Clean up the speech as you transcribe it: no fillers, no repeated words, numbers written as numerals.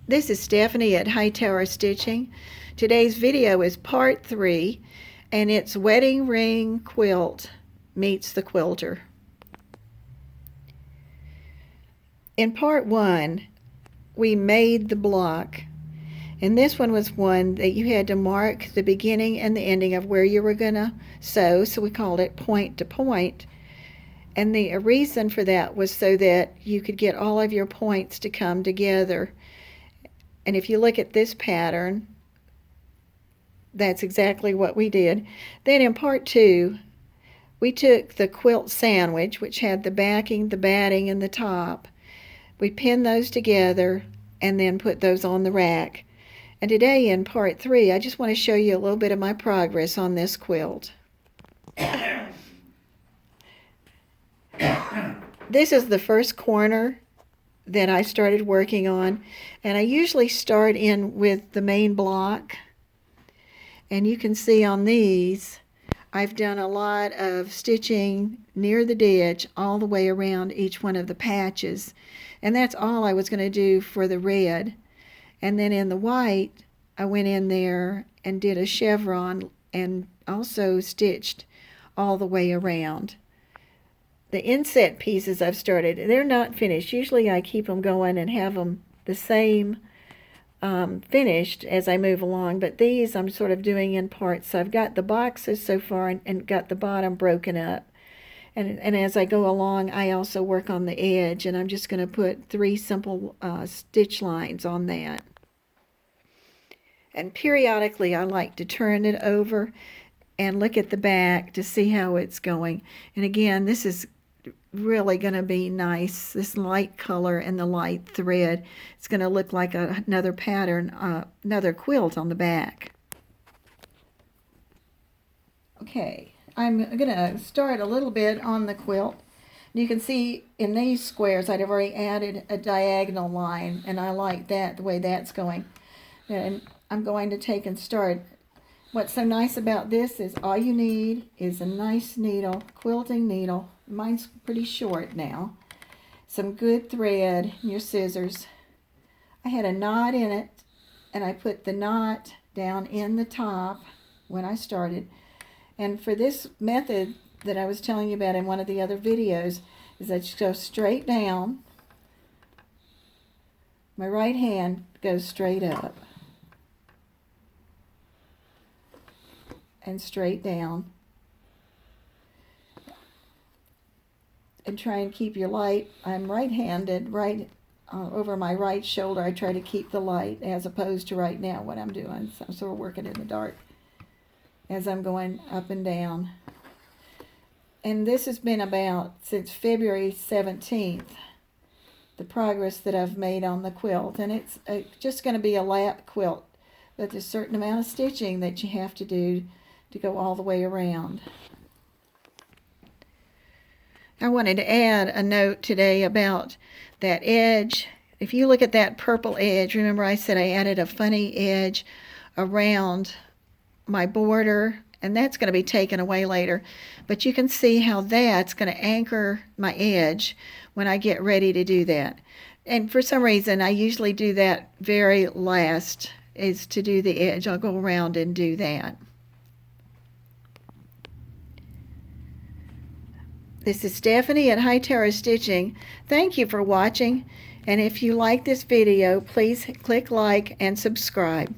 This is Stephanie at Hightower Stitching. Today's video is part 3, and it's Wedding Ring Quilt meets the Quilter. In part 1, we made the block, and this one was one that you had to mark the beginning and the ending of where you were going to sew, so we called it point to point. And the reason for that was so that you could get all of your points to come together. And if you look at this pattern, that's exactly what we did. Then in part 2, we took the quilt sandwich, which had the backing, the batting, and the top. We pinned those together and then put those on the rack. And today in part 3, I just want to show you a little bit of my progress on this quilt. This is the first corner that I started working on, and I usually start in with the main block, and you can see on these I've done a lot of stitching near the ditch all the way around each one of the patches, and that's all I was going to do for the red. And then in the white I went in there and did a chevron and also stitched all the way around. The inset pieces I've started, they're not finished. Usually I keep them going and have them the same finished as I move along, but these I'm sort of doing in parts. So I've got the boxes so far and got the bottom broken up. And as I go along, I also work on the edge, and I'm just going to put 3 simple stitch lines on that. And periodically I like to turn it over and look at the back to see how it's going. And again, this is really going to be nice, this light color and the light thread. It's going to look like another pattern, another quilt on the back. Okay, I'm going to start a little bit on the quilt. You can see in these squares I'd already added a diagonal line, and I like that, the way that's going. And I'm going to take and start. What's so nice about this is all you need is a nice needle, quilting needle. Mine's pretty short now. Some good thread, your scissors. I had a knot in it, and I put the knot down in the top when I started. And for this method that I was telling you about in one of the other videos, is I just go straight down. My right hand goes straight up and straight down. And try and keep your light. I'm right-handed, right over my right shoulder. I try to keep the light, as opposed to right now what I'm doing. So I'm sort of working in the dark as I'm going up and down. And this has been about since February 17th, the progress that I've made on the quilt. And it's just going to be a lap quilt, but there's a certain amount of stitching that you have to do to go all the way around. I wanted to add a note today about that edge. If you look at that purple edge, remember I said I added a funny edge around my border, and that's going to be taken away later. But you can see how that's going to anchor my edge when I get ready to do that. And for some reason, I usually do that very last, is to do the edge. I'll go around and do that. This is Stephanie at Hightower Stitching. Thank you for watching, and if you like this video, please click like and subscribe.